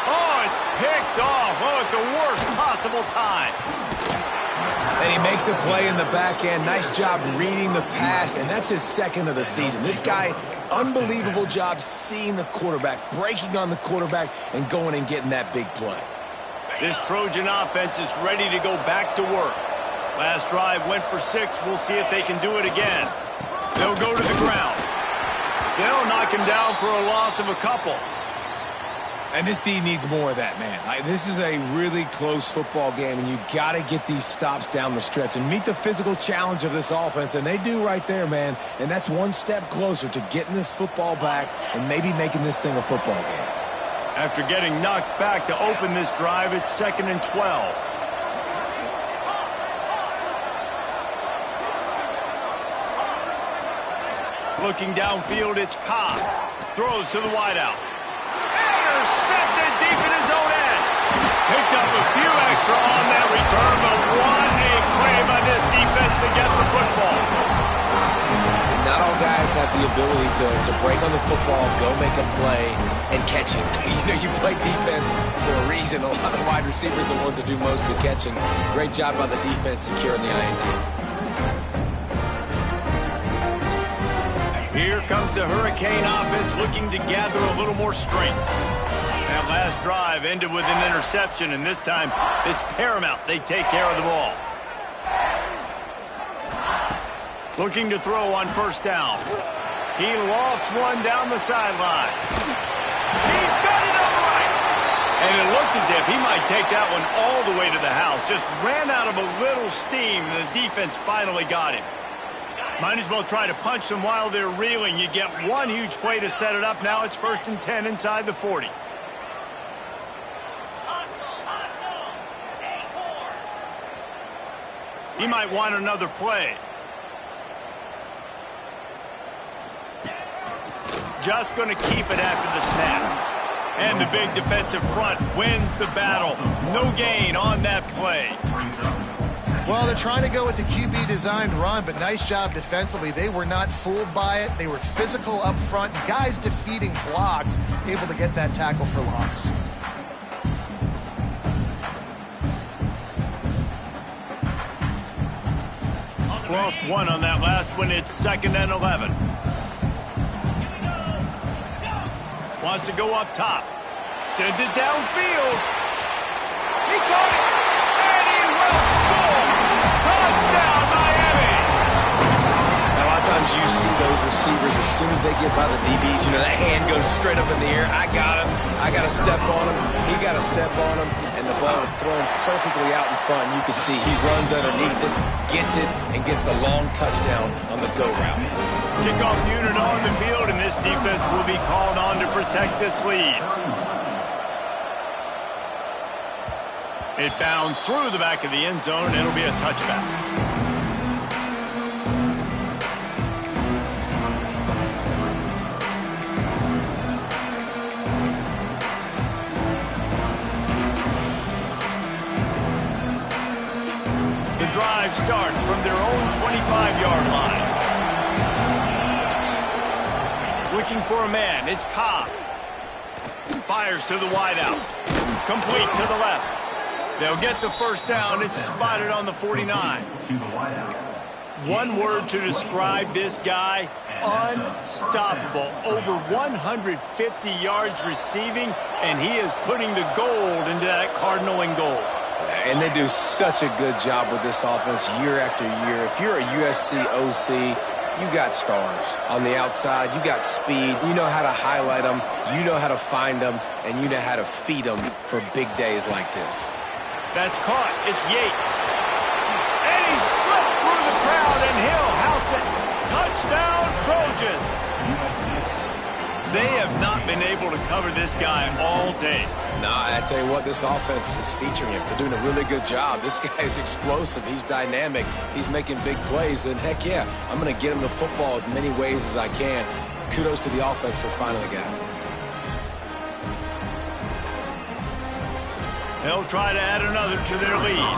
Oh, it's picked off. Oh, at the worst possible time. And he makes a play in the back end. Nice job reading the pass, and that's his 2nd of the season. This guy, unbelievable job seeing the quarterback, breaking on the quarterback, and going and getting that big play. This Trojan offense is ready to go back to work. Last drive went for 6. We'll see if they can do it again. They'll go to the ground. They'll knock him down for a loss of a couple. And this team needs more of that, man. This is a really close football game, and you got to get these stops down the stretch and meet the physical challenge of this offense, and they do right there, man. And that's one step closer to getting this football back and maybe making this thing a football game. After getting knocked back to open this drive, it's 2nd and 12. Looking downfield, it's Ncaa. Throws to the wideout. Intercepted deep in his own end. Picked up a few extra on that return, but what a play by this defense to get the football. Not all guys have the ability to break on the football, go make a play, and catch it. You play defense for a reason. A lot of the wide receivers are the ones that do most of the catching. Great job by the defense securing the INT. Here comes the Hurricane offense looking to gather a little more strength. That last drive ended with an interception, and this time it's paramount they take care of the ball. Looking to throw on first down. He lofts one down the sideline. He's got it upright. And it looked as if he might take that one all the way to the house. Just ran out of a little steam, and the defense finally got him. Might as well try to punch them while they're reeling. You get one huge play to set it up. Now it's 1st and 10 inside the 40. He might want another play. Just going to keep it after the snap. And the big defensive front wins the battle. No gain on that play. Well, they're trying to go with the QB-designed run, but nice job defensively. They were not fooled by it. They were physical up front. Guys defeating blocks, able to get that tackle for loss. Lost one on that last one. It's 2nd and 11. Wants to go up top. Sends it downfield. He caught it. And he will score. Touchdown, Miami. Now, a lot of times you see those receivers, as soon as they get by the DBs, that hand goes straight up in the air. I got him. I got to step on him. He got to step on him. And the ball is thrown perfectly out in front. You can see he runs underneath it, gets it, and gets the long touchdown on the go route. Kickoff unit on the field, and this defense will be called on to protect this lead. It bounds through the back of the end zone, and it'll be a touchback. The drive starts from their own 25-yard line. Looking for a man, it's Ncaa. Fires to the wideout. Complete to the left. They'll get the first down. It's spotted on the 49. One word to describe this guy: unstoppable. Over 150 yards receiving, and he is putting the gold into that Cardinal and gold. And they do such a good job with this offense year after year. If you're a USC OC, you got stars. On the outside, you got speed. You know how to highlight them. You know how to find them. And you know how to feed them for big days like this. That's caught. It's Yates. And he slipped through the crowd, and he'll house it. Touchdown, Trojans. They have not been able to cover this guy all day. Nah, I tell you what, this offense is featuring him. They're doing a really good job. This guy is explosive. He's dynamic. He's making big plays. And heck yeah, I'm going to get him the football as many ways as I can. Kudos to the offense for finding the guy. They'll try to add another to their lead.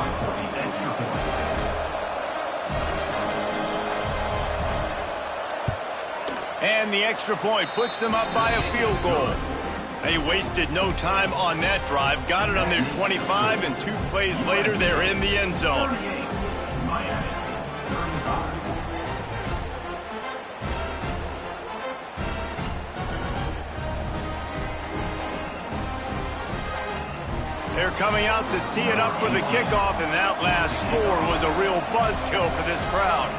And the extra point puts them up by a field goal. They wasted no time on that drive. Got it on their 25, and 2 plays later, they're in the end zone. They're coming out to tee it up for the kickoff, and that last score was a real buzzkill for this crowd.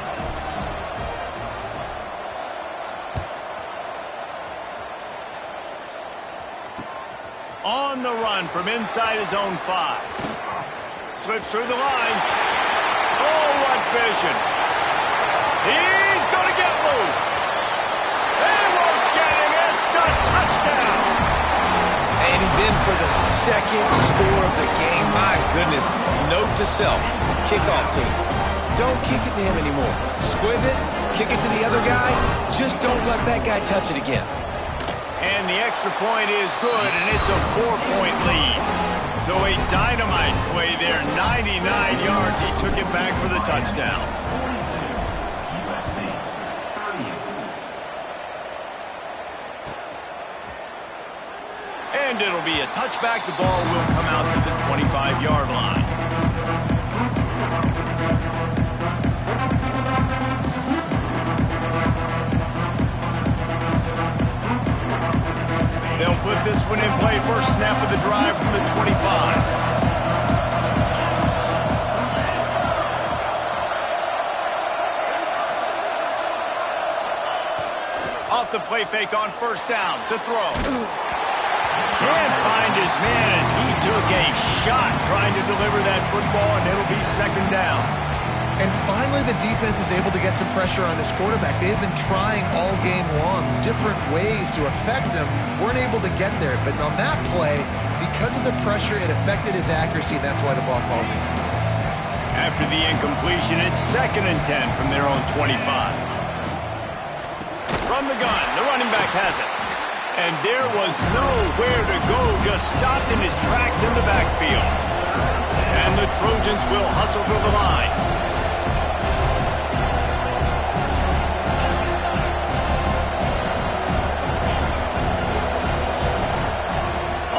On the run from inside his own 5. Slips through the line. Oh, what vision. He's going to get loose. They won't get him. It's a touchdown. And he's in for the second score of the game. My goodness. Note to self. Kickoff team. Don't kick it to him anymore. Squib it kick it to the other guy. Just don't let that guy touch it again. And the extra point is good, and it's a 4-point lead. So a dynamite play there, 99 yards. He took it back for the touchdown. And it'll be a touchback. The ball will come out to the 25-yard line. They'll put this one in play. First snap of the drive from the 25. Off the play fake on first down to throw. Can't find his man as he took a shot trying to deliver that football, and it'll be second down. And finally, the defense is able to get some pressure on this quarterback. They have been trying all game long, different ways to affect him. Weren't able to get there. But on that play, because of the pressure, it affected his accuracy, and that's why the ball falls in. After the incompletion, it's 2nd and 10 from their own 25. From the gun, the running back has it. And there was nowhere to go, just stopped in his tracks in the backfield. And the Trojans will hustle to the line.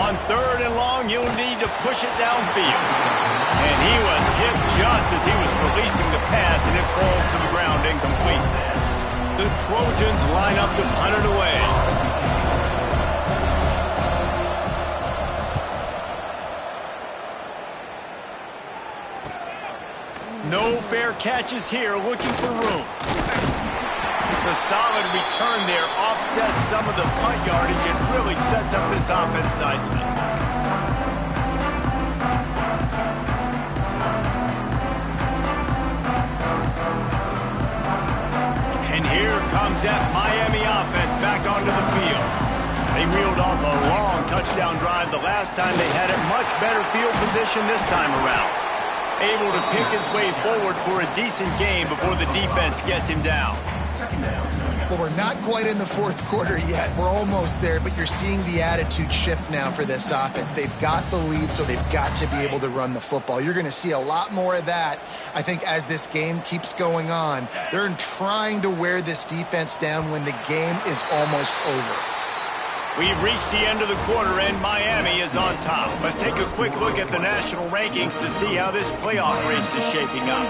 On 3rd and long, you'll need to push it downfield. And he was hit just as he was releasing the pass, and it falls to the ground incomplete. The Trojans line up to punt it away. No fair catches here, looking for room. The solid return there offsets some of the punt yardage and really sets up this offense nicely. And here comes that Miami offense back onto the field. They reeled off a long touchdown drive the last time. They had a much better field position this time around. Able to pick his way forward for a decent game before the defense gets him down. Well, we're not quite in the 4th quarter yet. We're almost there, but you're seeing the attitude shift now for this offense. They've got the lead, so they've got to be able to run the football. You're going to see a lot more of that, I think, as this game keeps going on. They're trying to wear this defense down when the game is almost over. We've reached the end of the quarter, and Miami is on top. Let's take a quick look at the national rankings to see how this playoff race is shaping up.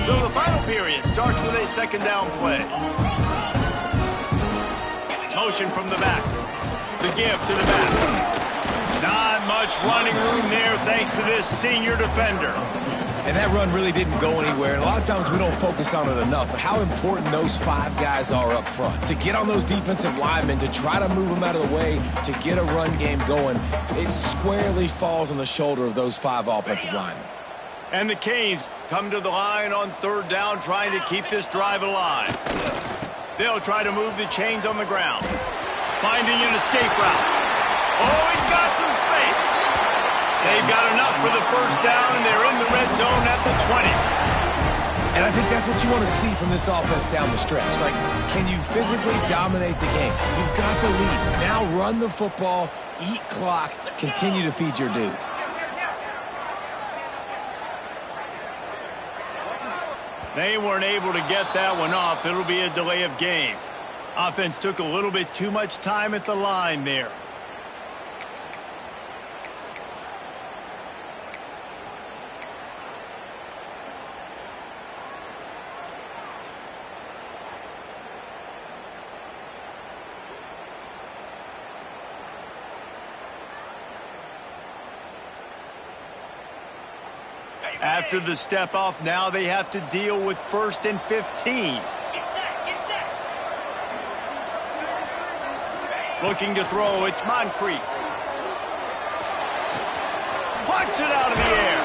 So the final period starts with a 2nd down play. Motion from the back. The give to the back. Not much running room there thanks to this senior defender. And that run really didn't go anywhere. And a lot of times we don't focus on it enough, but how important those 5 guys are up front. To get on those defensive linemen, to try to move them out of the way, to get a run game going, it squarely falls on the shoulder of those 5 offensive linemen. And the Canes come to the line on 3rd down, trying to keep this drive alive. They'll try to move the chains on the ground. Finding an escape route. Oh, he's got some space. They've got enough for the 1st down, and they're in the red zone at the 20. And I think that's what you want to see from this offense down the stretch. Like, can you physically dominate the game? You've got the lead. Now run the football, eat clock, continue to feed your dude. They weren't able to get that one off. It'll be a delay of game. Offense took a little bit too much time at the line there. After the step off, now they have to deal with 1st and 15. Looking to throw, it's Moncrief. Plucks it out of the air.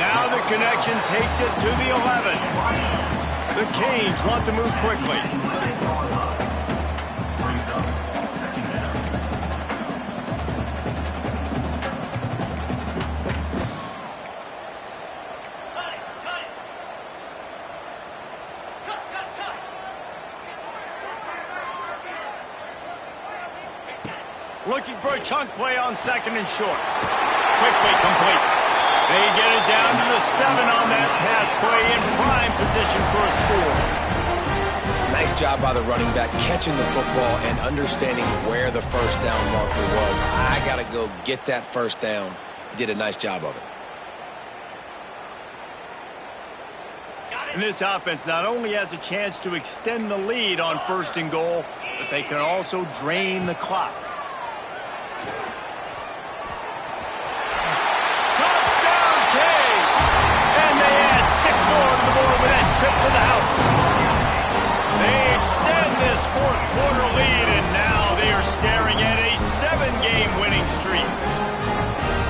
Now the connection takes it to the 11. The Canes want to move quickly. Looking for a chunk play on 2nd and short. Quickly complete. They get it down to the 7 on that pass play in prime position for a score. Nice job by the running back catching the football and understanding where the first down marker was. I got to go get that first down. He did a nice job of it. And this offense not only has a chance to extend the lead on 1st and goal, but they can also drain the clock. With that trip to the house. They extend this 4th quarter lead, and now they are staring at a 7-game winning streak.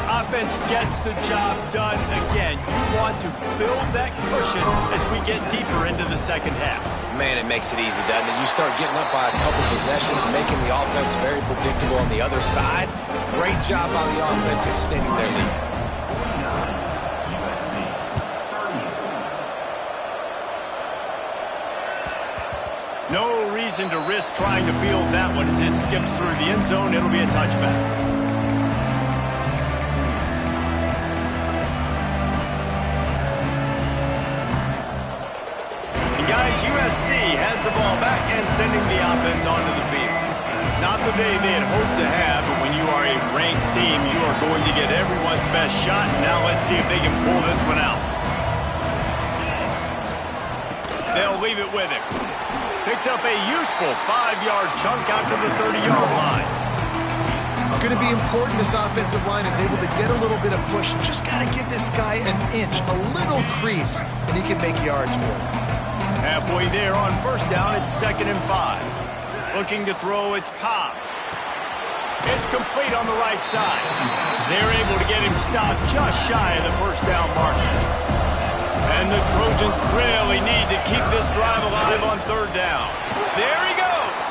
Offense gets the job done again. You want to build that cushion as we get deeper into the 2nd half. Man, it makes it easy, doesn't it? You start getting up by a couple possessions, making the offense very predictable on the other side. Great job by the offense extending their lead. No reason to risk trying to field that one as it skips through the end zone. It'll be a touchback. And guys, USC has the ball back and sending the offense onto the field. Not the day they had hoped to have, but when you are a ranked team, you are going to get everyone's best shot. And now let's see if they can pull this one out. They'll leave it with him. Picks up a useful 5-yard chunk out to the 30-yard line. It's going to be important this offensive line is able to get a little bit of push. Just got to give this guy an inch, a little crease, and he can make yards for it. Halfway there on 1st down, it's 2nd and 5. Looking to throw, it's Ncaa. It's complete on the right side. They're able to get him stopped just shy of the 1st down marker. And the Trojans really need to keep this drive alive on 3rd down. There he goes.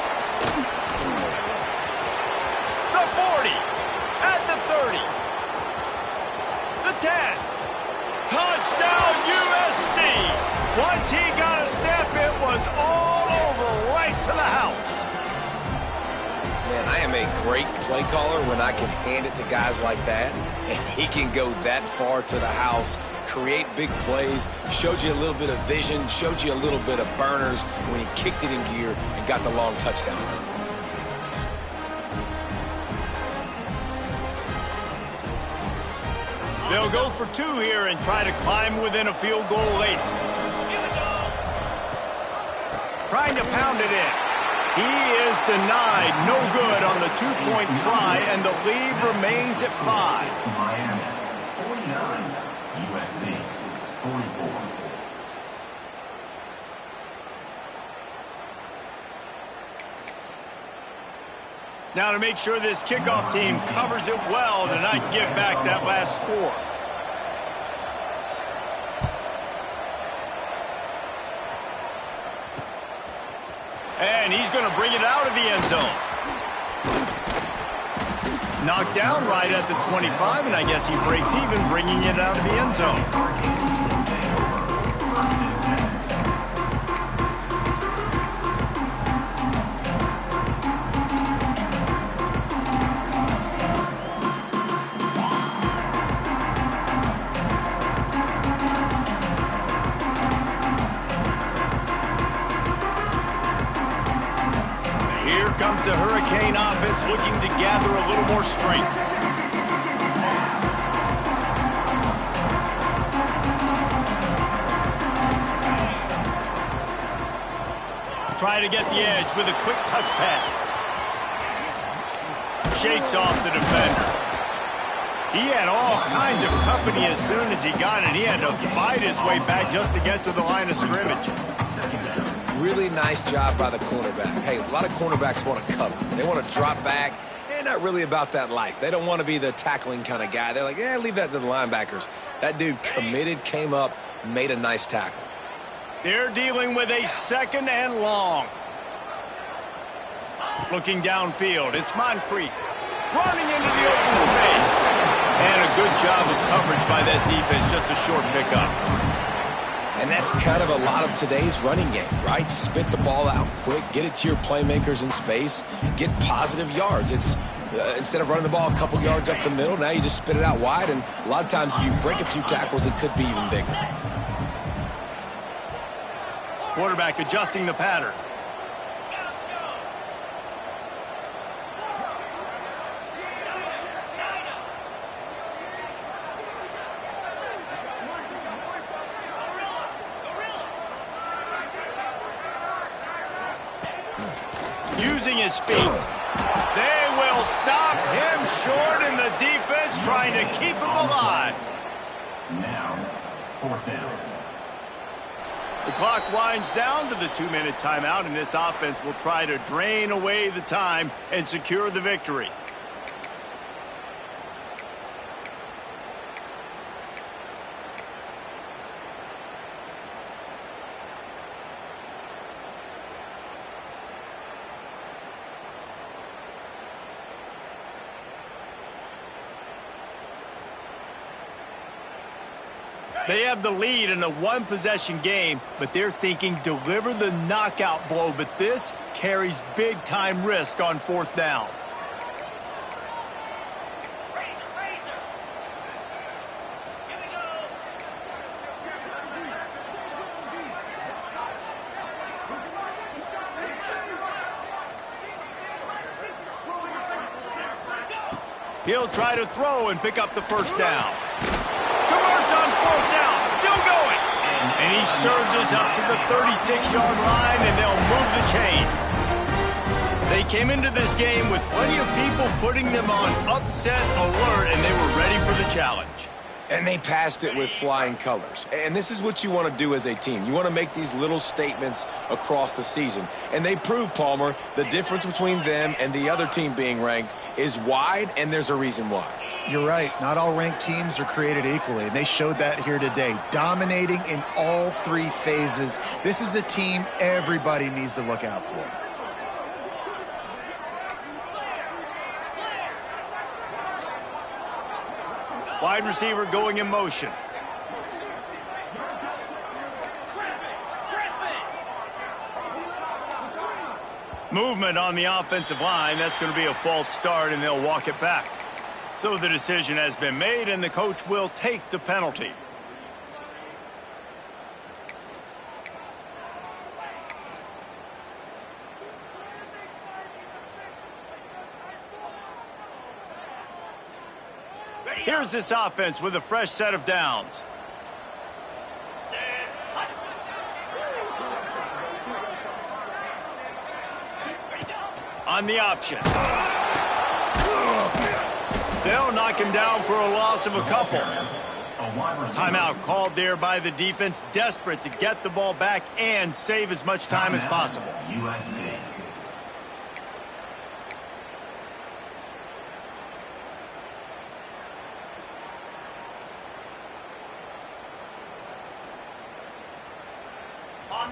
The 40. At the 30. The 10. Touchdown USC. Once he got a step, it was all over right to the house. Man, I am a great play caller when I can hand it to guys like that, and he can go that far to the house, create big plays, showed you a little bit of vision, showed you a little bit of burners when he kicked it in gear and got the long touchdown. They'll go for 2 here and try to climb within a field goal late. Trying to pound it in. He is denied. No good on the 2-point try, and the lead remains at 5. Miami, 49. USC, 44. Now to make sure this kickoff team covers it well to not give back that last score. And he's going to bring it out of the end zone. Knocked down right at the 25, and I guess he breaks even, bringing it out of the end zone. Comes the Hurricane offense looking to gather a little more strength. Try to get the edge with a quick touch pass. Shakes off the defender. He had all kinds of company as soon as he got it. He had to fight his way back just to get to the line of scrimmage. Really nice job by the cornerback. Hey, a lot of cornerbacks want to cover. They want to drop back. They're not really about that life. They don't want to be the tackling kind of guy. They're like, yeah, leave that to the linebackers. That dude committed, came up, made a nice tackle. They're dealing with a 2nd and long. Looking downfield, it's Moncrief running into the open space. And a good job of coverage by that defense, just a short pickup. And that's kind of a lot of today's running game, right? Spit the ball out quick, get it to your playmakers in space, get positive yards. It's instead of running the ball a couple yards up the middle, now you just spit it out wide, and a lot of times if you break a few tackles, it could be even bigger. Quarterback adjusting the pattern. Using his feet. They will stop him short, and the defense trying to keep him alive. Now, 4th down. The clock winds down to the 2-minute timeout, and this offense will try to drain away the time and secure the victory. They have the lead in a 1-possession game, but they're thinking deliver the knockout blow. But this carries big-time risk on 4th down. He'll try to throw and pick up the 1st down. Converts on 4th down, still going. And he surges up to the 36-yard line, and they'll move the chains. They came into this game with plenty of people putting them on upset alert, and they were ready for the challenge. And they passed it with flying colors. And this is what you want to do as a team. You want to make these little statements across the season. And they prove, Palmer, the difference between them and the other team being ranked is wide, and there's a reason why. You're right. Not all ranked teams are created equally, and they showed that here today, dominating in all 3 phases. This is a team everybody needs to look out for. Wide receiver going in motion. Movement on the offensive line. That's going to be a false start, and they'll walk it back. So the decision has been made, and the coach will take the penalty. Here's this offense with a fresh set of downs. On the option. They'll knock him down for a loss of a couple. Timeout called there by the defense, desperate to get the ball back and save as much time as possible. USC.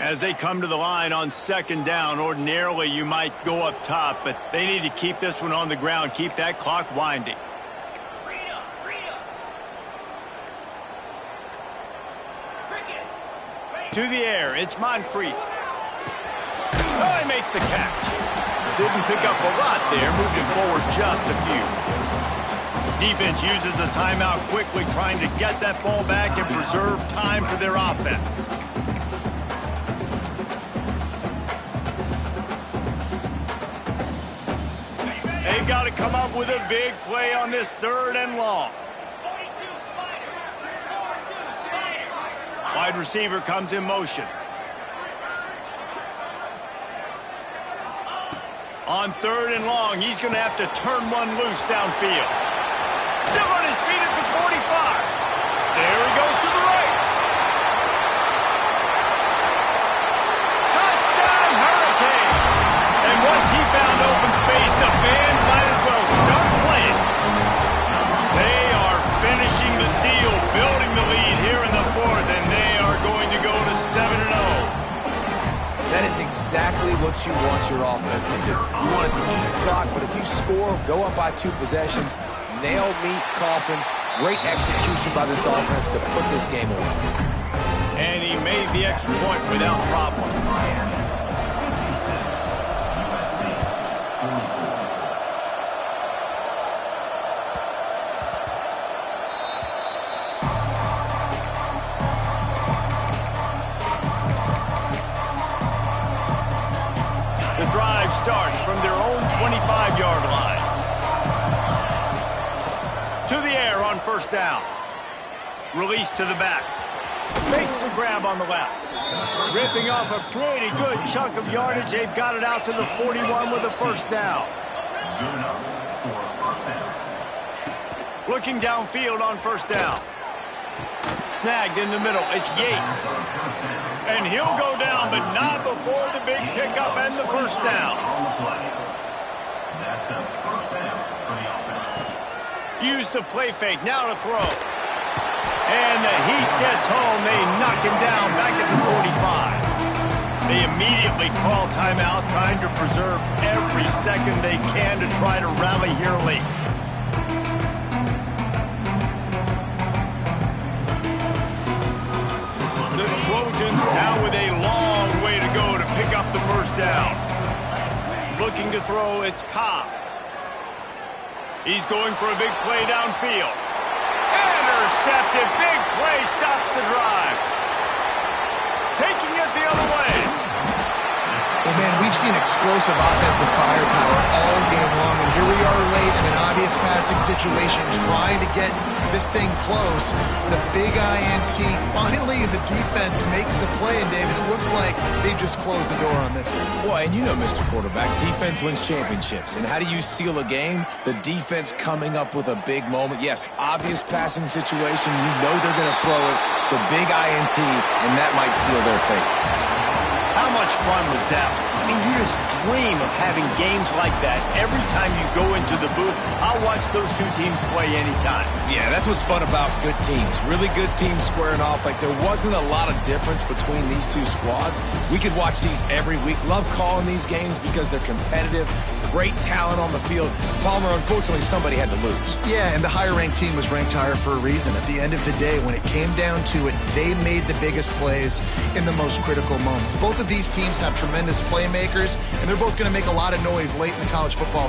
As they come to the line on 2nd down, ordinarily you might go up top, but they need to keep this one on the ground, keep that clock winding. To the air, it's Moncrief. Oh, he makes the catch. Didn't pick up a lot there, moved him forward just a few. Defense uses a timeout quickly, trying to get that ball back and preserve time for their offense. They've got to come up with a big play on this 3rd and long. Wide receiver comes in motion. On 3rd and long, he's going to have to turn one loose downfield. Still on his feet at the 45. There he goes to the right. Touchdown, Hurricane. And once he found open space, the band might as well start playing. They are finishing the deal, building the lead here in the 4th, and they are going to go to 7-0. is exactly what you want your offense to do. You want it to eat clock, but if you score, go up by 2 possessions, nail, meet, coffin. Great execution by this offense to put this game away. And he made the extra point without problem. The drive starts from their own 25-yard line. To the air on first down. Release to the back. Makes the grab on the left. Ripping off a pretty good chunk of yardage. They've got it out to the 41 with a first down. Looking downfield on first down. Snagged in the middle. It's Yates. And he'll go down, but not before the big pickup and the first down. Use the play fake. Now to throw. And the heat gets home. They knock him down back at the 45. They immediately call timeout, trying to preserve every second they can to try to rally here late. The Trojans now with a long way to go to pick up the first down. Looking to throw, it's Ncaa. He's going for a big play downfield. Intercepted. Big play stops the drive. Taking it the other way. Well, man, we've seen explosive offensive firepower all game long, and here we are late in an obvious passing situation trying to get this thing close. The big INT, finally the defense makes a play, and David, it looks like they just closed the door on this one. Boy, and you know, Mr. Quarterback, defense wins championships. And how do you seal a game? The defense coming up with a big moment. Yes, obvious passing situation. You know they're going to throw it. The big INT, and that might seal their fate. How much fun was that? I mean, you just dream of having games like that every time you go into the booth. I'll watch those two teams play anytime. Yeah, that's what's fun about good teams. Really good teams squaring off. Like, there wasn't a lot of difference between these two squads. We could watch these every week. Love calling these games because they're competitive. Great talent on the field. Palmer, unfortunately, somebody had to lose. Yeah, and the higher-ranked team was ranked higher for a reason. At the end of the day, when it came down to it, they made the biggest plays in the most critical moments. Both of these teams have tremendous playmakers, and they're both going to make a lot of noise late in the college football season.